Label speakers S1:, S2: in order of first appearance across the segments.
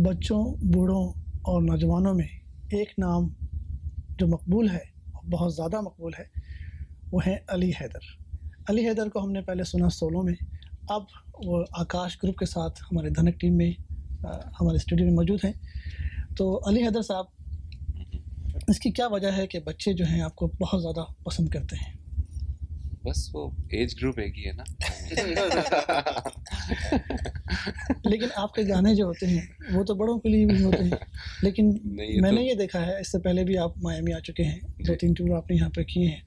S1: बच्चों, बूढ़ों और नौजवानों में एक नाम जो मकबूल है, बहुत ज़्यादा मकबूल है, वो है अली हैदर। अली हैदर को हमने पहले सुना सोलो में, अब वो आकाश ग्रुप के साथ हमारे धनक टीम में हमारे स्टूडियो में मौजूद हैं। तो अली हैदर साहब, इसकी क्या वजह है कि बच्चे जो हैं आपको बहुत ज़्यादा पसंद करते हैं?
S2: बस वो एज ग्रुप एक ही है ना।
S1: लेकिन आपके गाने जो होते हैं वो तो बड़ों के लिए भी होते हैं, लेकिन मैंने ये देखा है, इससे पहले भी आप मायामी आ चुके हैं, 2-3 टूर आपने यहाँ पे किए हैं,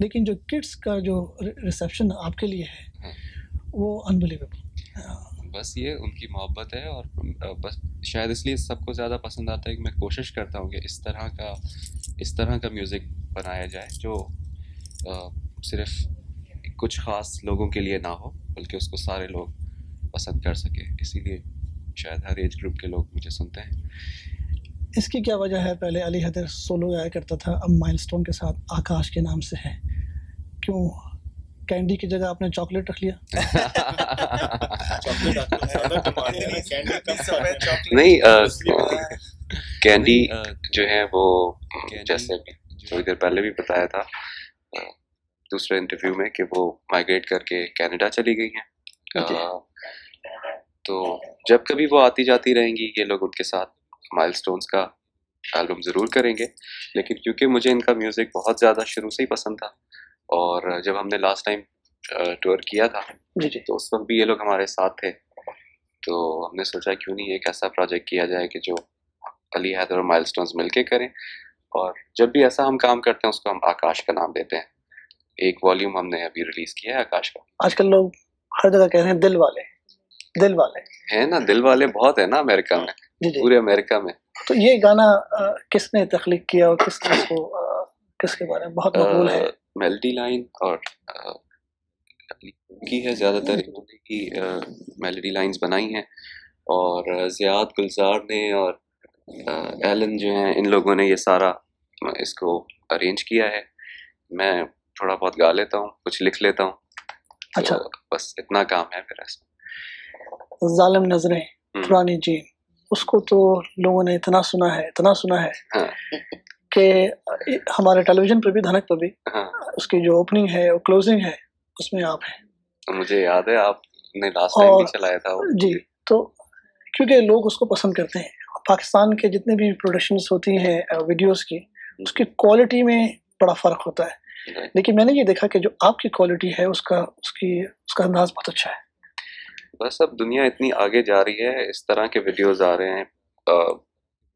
S1: लेकिन जो किड्स का जो रिसेप्शन आपके लिए है वो अनबिलीवेबल।
S2: बस ये उनकी मोहब्बत है, और बस शायद इसलिए सबको ज़्यादा पसंद आता है कि मैं कोशिश करता हूँ कि इस तरह का म्यूज़िक बनाया जाए जो सिर्फ कुछ ख़ास लोगों के लिए ना हो, बल्कि उसको सारे लोग पसंद कर सके। इसीलिए शायद हर एज ग्रुप के लोग मुझे सुनते हैं।
S1: इसकी क्या वजह है? पहले अली हैदर सोलो गाया करता था, अब माइलस्टोन के साथ आकाश के नाम से है, क्यों कैंडी की जगह आपने चॉकलेट रख लिया?
S2: नहीं, कैंडी जो है वो, जैसे थोड़ी देर पहले भी बताया था दूसरे इंटरव्यू में, कि वो माइग्रेट करके कनाडा चली गई हैं। तो जब कभी वो आती जाती रहेंगी, ये लोग उनके साथ माइलस्टोन्स का एल्बम ज़रूर करेंगे। लेकिन क्योंकि मुझे इनका म्यूज़िक बहुत ज़्यादा शुरू से ही पसंद था, और जब हमने लास्ट टाइम टूर किया था तो उस वक्त भी ये लोग हमारे साथ थे, तो हमने सोचा क्यों नहीं एक ऐसा प्रोजेक्ट किया जाए कि जो अली हैदर और माइलस्टोन्स मिलके करें। और जब भी ऐसा हम काम करते हैं उसको हम आकाश का नाम देते हैं। एक वॉल्यूम हमने अभी रिलीज किया है आकाश का।
S1: आजकल लोग हर जगह कह रहे हैं दिल वाले
S2: है ना, दिल वाले बहुत है ना अमेरिका में, पूरे अमेरिका में।
S1: तो ये गाना किसने तख्लीक किया और किसने इसको किसके बारे में बहुत मकबूल है?
S2: मेलोडी लाइन और की है, ज़्यादातर इन्होंने ही मेलोडी लाइंस बनाई हैं, और ज़ियाद गुलजार ने और एलन जो हैं, इन लोगों ने ये सारा इसको अरेंज किया है। मैं थोड़ा बहुत गा लेता हूँ, कुछ लिख लेता हूँ।
S1: अच्छा,
S2: तो बस इतना काम है मेरा इसमें।
S1: जालिम नजरें पुरानी जीन, उसको तो लोगों ने इतना सुना है
S2: हाँ।
S1: कि हमारे टेलीविजन पर भी, धनक पर भी,
S2: हाँ।
S1: उसकी जो ओपनिंग है और क्लोजिंग है उसमें आप हैं।
S2: तो मुझे याद है आपने लास्ट टाइम भी चलाया था वो।
S1: जी, तो क्योंकि लोग उसको पसंद करते हैं। पाकिस्तान के जितने भी प्रोडक्शंस होती हैं वीडियोस की, उसकी क्वालिटी में बड़ा फ़र्क होता है, लेकिन मैंने ये देखा कि जो आपकी क्वालिटी है उसका अंदाज़ बहुत अच्छा है।
S2: बस अब दुनिया इतनी आगे जा रही है, इस तरह के वीडियोस आ रहे हैं,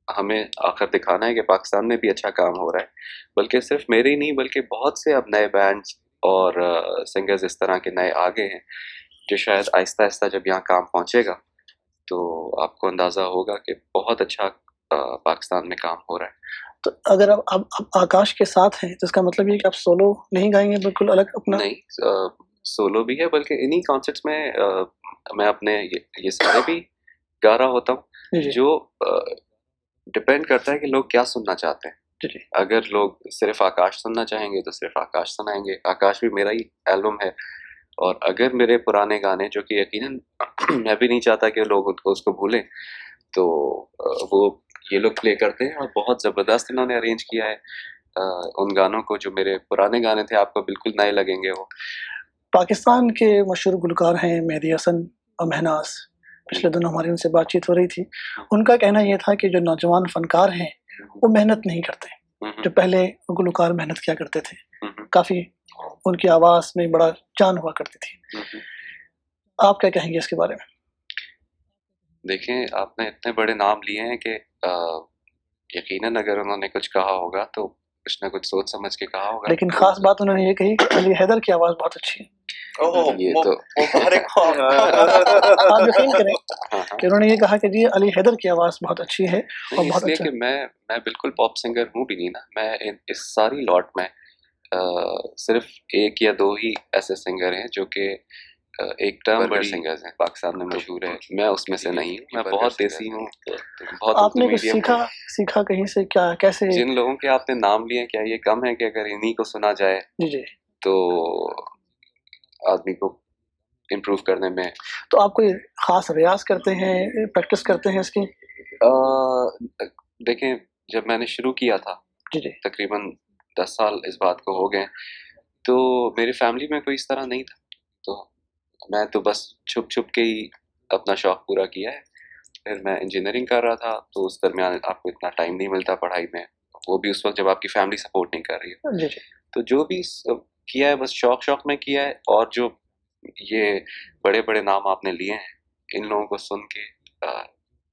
S2: हमें आखिर दिखाना है कि पाकिस्तान में भी अच्छा काम हो रहा है। बल्कि सिर्फ मेरे ही नहीं, बल्कि बहुत से अब नए बैंड्स और सिंगर्स इस तरह के नए आ गए हैं, जो शायद आहिस्ता आहिस्ता जब यहाँ काम पहुँचेगा तो आपको अंदाज़ा होगा कि बहुत अच्छा पाकिस्तान में काम हो रहा है।
S1: तो अगर आप आकाश के साथ हैं तो इसका मतलब ये कि आप सोलो नहीं गाएंगे, बिल्कुल अलग अपना?
S2: नहीं, सोलो भी है, बल्कि इन्हीं कॉन्सर्ट्स में मैं अपने ये सारे भी गा रहा होता हूँ, जो डिपेंड करता है कि लोग क्या सुनना चाहते हैं। अगर लोग सिर्फ आकाश सुनना चाहेंगे तो सिर्फ आकाश सुनाएंगे। आकाश भी मेरा ही एल्बम है, और अगर मेरे पुराने गाने, जो कि यकीनन मैं भी नहीं चाहता कि लोग उसको भूलें, तो वो ये लोग प्ले करते हैं, और बहुत ज़बरदस्त इन्होंने अरेंज किया है उन गानों को। जो मेरे पुराने गाने थे आपको बिल्कुल नए लगेंगे। वो
S1: पाकिस्तान के मशहूर गुलकार हैं मेहदी हसन और महनाज, पिछले दिनों हमारी उनसे बातचीत हो रही थी। उनका कहना यह था कि जो नौजवान फनकार हैं वो मेहनत नहीं करते, जो पहले गुलकार मेहनत किया करते थे, काफ़ी उनकी आवाज़ में बड़ा जान हुआ करती थी। आप क्या कहेंगे इसके बारे में?
S2: देखें, आपने इतने बड़े नाम लिए हैं कि यकीनन अगर उन्होंने कुछ कहा होगा तो कुछ ना कुछ सोच समझ के कहा होगा।
S1: लेकिन खास बात उन्होंने ये कही कि अली हैदर की आवाज़ बहुत अच्छी है।
S2: ये तो
S1: आप यकीन करें कि उन्होंने ये कहा कि जी अली हैदर की आवाज़ बहुत अच्छी है। और बहुत
S2: इसलिए कि मैं बिल्कुल पॉप सिंगर हूँ भी नहीं ना। मैं इस सारी लॉट में सिर्फ एक या दो ही ऐसे सिंगर हैं जो कि एक टर्म बड़ी सिंगर्स हैं, पाकिस्तान में मशहूर है। मैं उसमें से नहीं हूँ, मैं बहुत देसी हूँ, बहुत।
S1: आपने कुछ सीखा कहीं से? क्या, कैसे?
S2: जिन लोगों के आपने नाम लिए, क्या ये कम है कि अगर इन्हीं को सुना जाए
S1: जी
S2: तो आदमी को इम्प्रूव करने में?
S1: तो आप कोई खास रियाज करते हैं, प्रैक्टिस करते हैं इसकी?
S2: देखें, जब मैंने शुरू किया था
S1: जी जी
S2: तकरीबन 10 साल इस बात को हो गए, तो मेरी फैमिली में कोई इस तरह नहीं था, तो मैं तो बस छुप छुप के ही अपना शौक पूरा किया है। फिर मैं इंजीनियरिंग कर रहा था, तो उस दरमियान आपको इतना टाइम नहीं मिलता पढ़ाई में, वो भी उस वक्त जब आपकी फैमिली सपोर्ट नहीं कर रही है।
S1: जी जी।
S2: तो जो भी किया है बस शौक शौक में किया है, और जो ये बड़े बड़े नाम आपने लिए हैं, इन लोगों को सुन के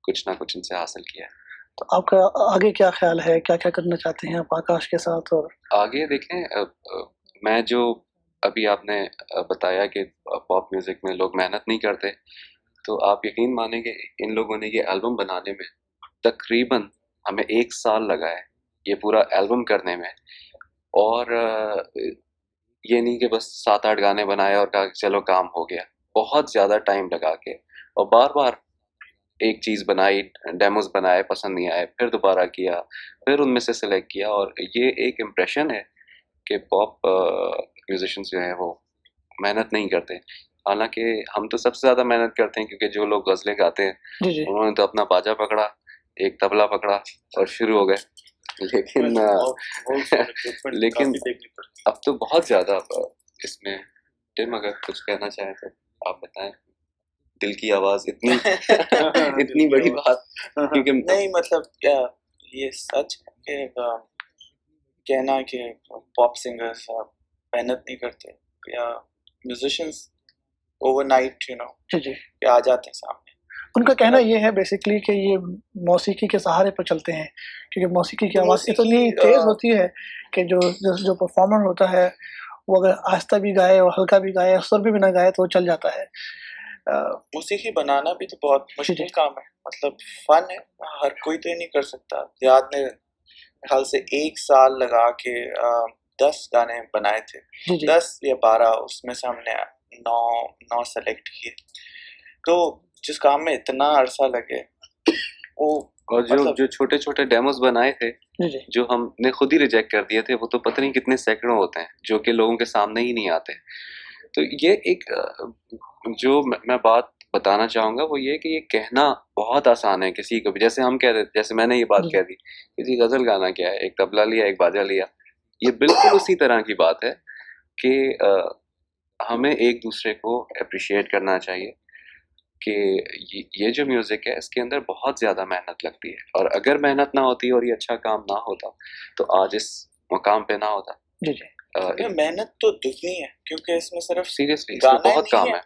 S2: कुछ ना कुछ इनसे हासिल किया है।
S1: तो आपका आगे क्या ख्याल है, क्या क्या करना चाहते हैं आप आकाश के साथ? और
S2: आगे देखें, मैं जो अभी आपने बताया कि पॉप म्यूजिक में लोग मेहनत नहीं करते, तो आप यकीन मानेंगे इन लोगों ने ये एल्बम बनाने में तकरीबन हमें 1 साल लगा है ये पूरा एल्बम करने में। और ये नहीं कि बस 7-8 गाने बनाए और कहा कि चलो काम हो गया, बहुत ज़्यादा टाइम लगा के और बार बार एक चीज़ बनाई, डेमोज बनाए, पसंद नहीं आए, फिर दोबारा किया, फिर उनमें से सेलेक्ट किया। और ये एक इम्प्रेशन है कि पॉप म्यूजिशियंस जो हैं वो मेहनत नहीं करते, हालांकि हम तो सबसे ज़्यादा मेहनत करते हैं, क्योंकि जो लोग गज़लें गाते हैं
S1: जी जी
S2: उन्होंने तो अपना बाजा पकड़ा, एक तबला पकड़ा और शुरू हो गए। लेकिन लेकिन अब तो बहुत ज़्यादा इसमें। टिम, अगर कुछ कहना चाहें तो आप बताएं। दिल की आवाज़ इतनी इतनी बड़ी बात, क्योंकि
S3: नहीं मतलब क्या ये सच है कि कहना कि पॉप सिंगर्स मेहनत नहीं करते या म्यूजिशियंस ओवरनाइट
S1: जी जी।
S3: आ जाते हैं सामने।
S1: उनका कहना ये है बेसिकली कि ये मौसीकी के सहारे पर चलते हैं, क्योंकि मौसीकी की आवाज़ इतनी तेज़ होती है कि जो परफॉर्मर होता है वो अगर आहिस्ता भी गाए और हल्का भी गाए, सुर भी बिना गाए, तो वो चल जाता है।
S3: मौसीकी बनाना भी तो बहुत मुश्किल काम है, मतलब फन है, हर कोई तो ये नहीं कर सकता। याद ने ख्याल से 1 साल लगा के 10 गाने बनाए थे,
S1: जी जी
S3: 10 या 12, उसमें से हमने 9 सेलेक्ट किए। तो जिस काम में इतना अरसा लगे वो,
S2: और जो
S3: मतलब
S2: जो छोटे छोटे डेमोज बनाए थे
S1: जी जी
S2: जो हमने खुद ही रिजेक्ट कर दिए थे, वो तो पता नहीं कितने सैकड़ों होते हैं जो कि लोगों के सामने ही नहीं आते। तो ये एक जो मैं बात बताना चाहूँगा वो ये कि ये कहना बहुत आसान है किसी को भी, जैसे हम कह देते, जैसे मैंने ये बात
S1: जी
S2: कह दी, किसी गज़ल गाना क्या है, एक तबला लिया, एक बाजा लिया। ये बिल्कुल उसी तरह की बात है कि हमें एक दूसरे को अप्रिशिएट करना चाहिए कि ये जो म्यूज़िक है इसके अंदर बहुत ज़्यादा मेहनत लगती है, और अगर मेहनत ना होती और ये अच्छा काम ना होता तो आज इस मुकाम पे ना होता।
S1: जी जी।
S3: मेहनत तो दुगनी है, क्योंकि इसमें सिर्फ
S2: सीरियसली इसमें
S3: गाना ही
S2: बहुत
S3: नहीं
S2: काम
S3: है,
S2: है।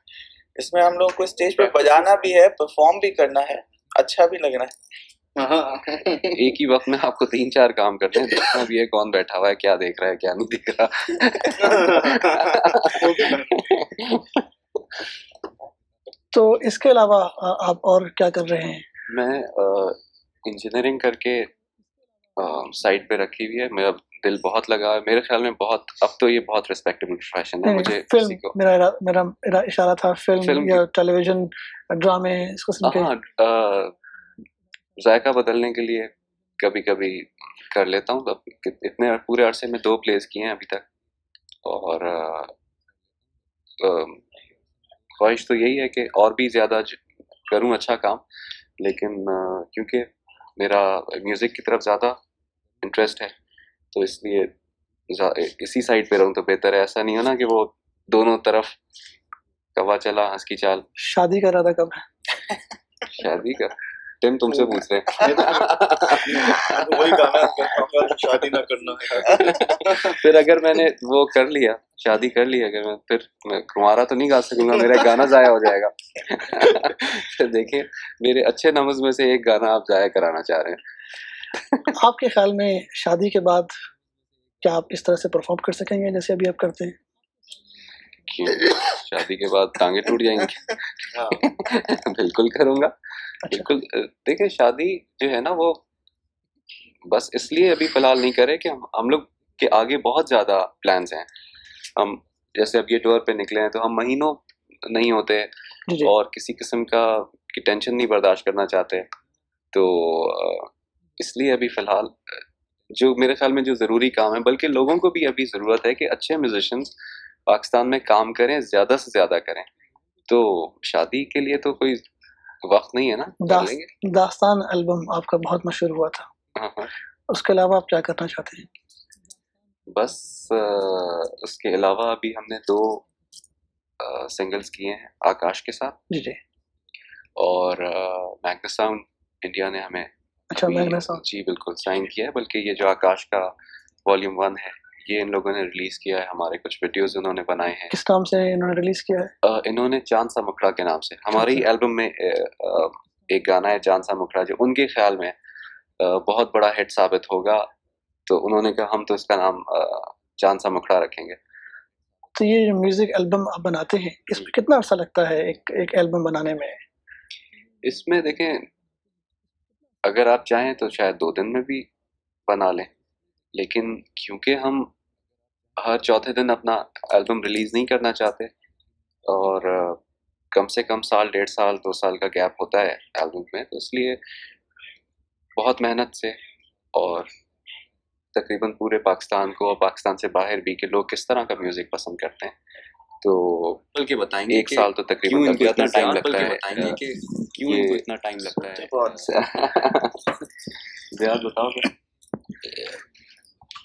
S3: इसमें हम लोगों को स्टेज पे बजाना भी है, परफॉर्म भी करना है, अच्छा भी लगना है।
S2: एक ही वक्त में आपको 3-4 काम करते हैं, देखना भी है कौन बैठा हुआ है, क्या देख रहा है, क्या नहीं देख रहा।
S1: तो इसके अलावा आप और क्या कर रहे हैं?
S2: मैं इंजीनियरिंग करके साइड पे रखी हुई है, मेरा दिल बहुत लगा है, मेरे ख्याल में बहुत, अब तो ये बहुत रिस्पेक्टेबल प्रोफेशन है। मुझे किसी
S1: फिल्म,
S2: को
S1: मेरा इशारा था फिल्म या टेलीविजन ड्रामे, इस किस्म के।
S2: हाँ, जायका बदलने के लिए कभी कभी कर लेता हूँ। अब इतने पूरे अरसे में 2 प्लेस किए हैं अभी तक, और ख्वाहिश तो यही है कि और भी ज़्यादा करूँ अच्छा काम, लेकिन क्योंकि मेरा म्यूज़िक की तरफ ज़्यादा इंटरेस्ट है, तो इसलिए इसी साइड पे रहूँ तो बेहतर है। ऐसा नहीं हो ना कि वो दोनों तरफ कवा चला हंस की चाल।
S1: शादी का इरादा कब है?
S2: शादी का टिम तुमसे पूछ रहे हैं।
S3: वही गाना कहूंगा, शादी ना करना है।
S2: फिर अगर मैंने वो कर लिया, शादी कर ली, अगर मैं कुंवारा तो नहीं गा सकूंगा, मेरा गाना जाया हो जाएगा। फिर देखिए, मेरे अच्छे नमज में से एक गाना आप जाया कराना चाह रहे हैं।
S1: आपके ख्याल में शादी के बाद क्या आप इस तरह से परफॉर्म कर सकेंगे जैसे अभी आप करते हैं?
S2: क्यों, शादी के बाद टांगे टूट जाएंगी? बिल्कुल करूंगा। बिल्कुल। देखिए, शादी जो है ना वो बस इसलिए अभी फिलहाल नहीं करे कि हम लोग के आगे बहुत ज़्यादा प्लान्स हैं। हम जैसे अब ये टूर पे निकले हैं तो हम महीनों नहीं होते, और किसी किस्म की टेंशन नहीं बर्दाश्त करना चाहते, तो इसलिए अभी फ़िलहाल जो मेरे ख्याल में जो ज़रूरी काम है, बल्कि लोगों को भी अभी ज़रूरत है कि अच्छे म्यूजिशियंस पाकिस्तान में काम करें, ज़्यादा से ज़्यादा करें। तो शादी के लिए तो कोई वक्त नहीं है ना, कर लेंगे।
S1: दास्तान एल्बम आपका बहुत मशहूर हुआ था,
S2: हाँ।
S1: उसके अलावा आप क्या करना चाहते हैं?
S2: बस उसके अलावा अभी हमने 2 सिंगल्स किए हैं आकाश के साथ,
S1: जी जी।
S2: और मैग्नस साउंड इंडिया ने हमें
S1: अच्छा, मैग्नस साउंड,
S2: जी बिल्कुल साइन किया है। बल्कि ये जो आकाश का वॉल्यूम 1 है, ये इन लोगों ने रिलीज किया है, हमारे कुछ वीडियोस इन्होंने बनाए हैं।
S1: किस नाम से इन्होंने रिलीज किया है?
S2: इन्होंने चांद सा मुखड़ा के नाम से। हमारी एल्बम में एक गाना है चांद सा मुखड़ा, जो उनके ख्याल में बहुत बड़ा हिट साबित होगा, तो उन्होंने कहा हम तो इसका नाम चांद सा मुखड़ा रखेंगे।
S1: तो ये जो म्यूजिक एल्बम आप बनाते हैं, इसमें कितना अर्सा लगता है एक एल्बम बनाने में?
S2: इसमें देखें, अगर आप चाहें तो शायद 2 दिन में भी बना लें, लेकिन क्योंकि हम हर चौथे दिन अपना एल्बम रिलीज नहीं करना चाहते, और कम से कम साल, 1.5 साल, 2 साल का गैप होता है एल्बम में, तो इसलिए बहुत मेहनत से, और तकरीबन पूरे पाकिस्तान को और पाकिस्तान से बाहर भी, के लोग किस तरह का म्यूजिक पसंद करते हैं, तो
S4: बल्कि बताएंगे
S2: 1 साल तो तकरीबन लग जाता है, टाइम लगता है।
S4: बताएंगे कि क्यों इनको इतना टाइम लगता है।
S2: ज़ियाद बताओगे?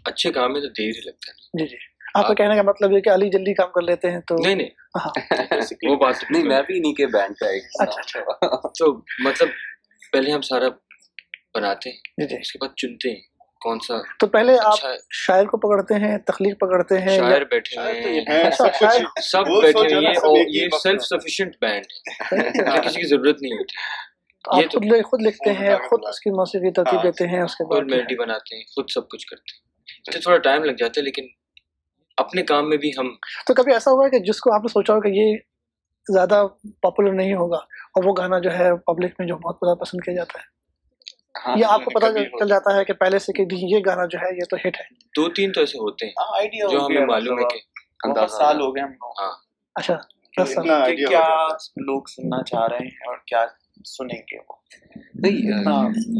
S4: अच्छे काम में तो देर ही लगता है।
S1: जी जी। आपका कहने का मतलब है कि अली जल्दी काम कर लेते हैं तो?
S4: नहीं
S1: हाँ।
S4: वो बात
S2: नहीं, मैं भी इन्हीं के बैंड का एक
S1: अच्छा।
S4: तो मतलब पहले हम सारा बनाते हैं,
S1: जी जी।
S4: उसके बाद चुनते हैं कौन सा।
S1: तो पहले
S4: अच्छा,
S1: आप शायर को पकड़ते हैं, तखलीक पकड़ते हैं,
S4: शायर बैठे हुए हैं,
S1: अच्छा, शायर
S4: सब बैठे हुए हैं, और ये सेल्फ सफिशिएंट बैंड है, किसी की जरूरत नहीं होती।
S1: आप
S4: ये तो
S1: खुद लिखते हैं, खुद उसकी मौसीकी तरतीब देते हैं, उसके
S4: खुद
S1: बाद
S4: मेलोडी बनाते हैं, खुद सब कुछ करते हैं। तो थोड़ा टाइम लग जाता है, लेकिन अपने काम में भी हम।
S1: तो कभी ऐसा हुआ है कि जिसको आपने सोचा हो कि ये ज्यादा पॉपुलर नहीं होगा, और वो गाना जो है पब्लिक में जो बहुत ज्यादा पसंद किया जाता है,
S2: हाँ,
S1: या आपको पता चल जाता है कि पहले से कि ये गाना जो है ये तो हिट है?
S4: 2-3 तो ऐसे होते हैं
S3: आइडिया
S4: जो हमें मालूम है कि
S3: बहुत साल हो गए हमको।
S4: हाँ,
S1: अच्छा, 10 साल।
S3: कि क्या लोग सुनना चाह रहे हैं और क्या सुनेंगे वो।
S2: नहीं,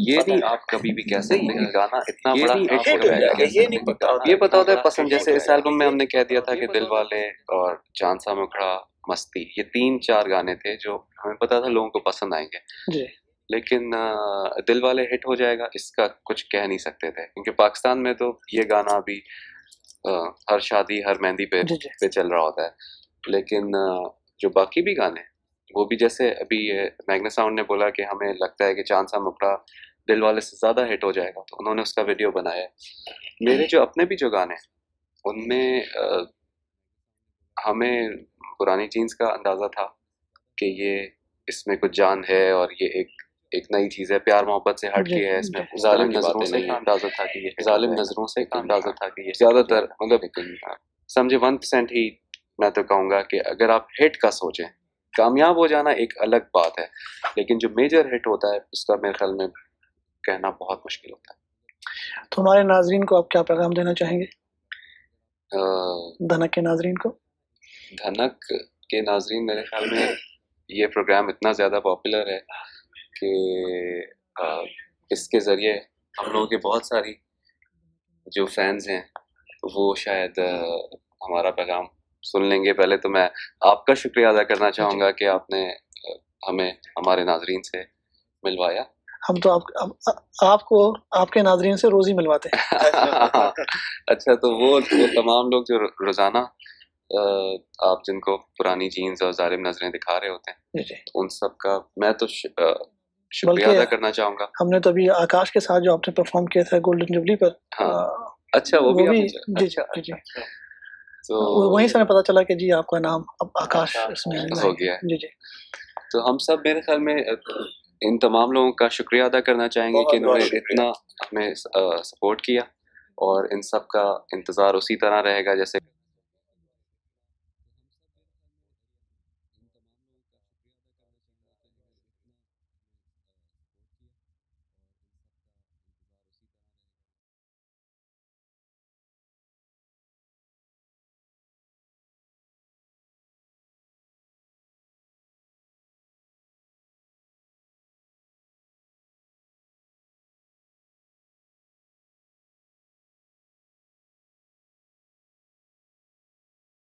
S2: ये नहीं आप कभी भी कह सकते कि गाना इतना बड़ा हिट हो जाएगा,
S3: ये नहीं पता होता।
S2: ये पता होता है पसंद। जैसे इस एल्बम में हमने कह दिया था कि दिल वाले और चांद सा मुखड़ा, मस्ती, ये 3-4 गाने थे जो हमें पता था लोगों को पसंद आएंगे,
S1: जी।
S2: लेकिन दिल वाले हिट हो जाएगा इसका कुछ कह नहीं सकते थे, क्योंकि पाकिस्तान में तो ये गाना अभी हर शादी, हर मेहंदी पे
S1: जी जी।
S2: पे चल रहा होता है। लेकिन जो बाकी भी गाने, वो भी जैसे अभी मैग्नस साउंड ने बोला कि हमें लगता है कि चांद सा मुखड़ा दिल वाले से ज़्यादा हिट हो जाएगा, तो उन्होंने उसका वीडियो बनाया है। मेरे जो अपने भी जो गाने, उनमें हमें पुरानी जीन्स का अंदाज़ा था कि ये इसमें कुछ जान है, और ये एक नई चीज़ है, प्यार मोहब्बत से हट के है, इसमें जालिम नज़रों से अंदाज़ा था कि ये जालिम नज़रों से अंदाज़ा था कि ये ज़्यादातर, मतलब लेकिन समझे 1% ही मैं तो कहूँगा कि अगर आप हिट का सोचें, कामयाब हो जाना एक अलग बात है, लेकिन जो मेजर हिट होता है उसका मेरे ख्याल में कहना बहुत मुश्किल होता है।
S1: तो हमारे नाजरीन को आप क्या पैगाम देना चाहेंगे, धनक के नाजरीन को?
S2: धनक के नाजरीन, मेरे ख्याल में ये प्रोग्राम इतना ज़्यादा पॉपुलर है कि इसके ज़रिए हम लोगों के बहुत सारी जो फैंस हैं वो शायद हमारा पैगाम सुन लेंगे। पहले तो मैं आपका शुक्रिया अदा करना चाहूँगा कि आपने हमें हमारे नाजरीन से मिलवाया।
S1: हम तो आपको आपके नाजरीन से रोज़ ही मिलवाते हैं।
S2: अच्छा, तो वो तमाम लोग जो रोज़ाना आप जिनको पुरानी जीन्स और जालिम नजरें दिखा रहे होते हैं, तो उन सब का मैं तो शुक्रिया अदा करना चाहूँगा।
S1: हमने तो अभी आकाश के साथ जो आपने परफॉर्म किया था गोल्डन जुबली पर,
S2: हाँ, अच्छा वो भी
S1: जी जी। तो वहीं से हमें पता चला कि जी आपका नाम अब आकाश इसमें
S2: हो गया।
S1: जी जी।
S2: तो हम सब मेरे ख्याल में इन तमाम लोगों का शुक्रिया अदा करना चाहेंगे कि इन्होंने इतना हमें सपोर्ट किया, और इन सब का इंतज़ार उसी तरह रहेगा जैसे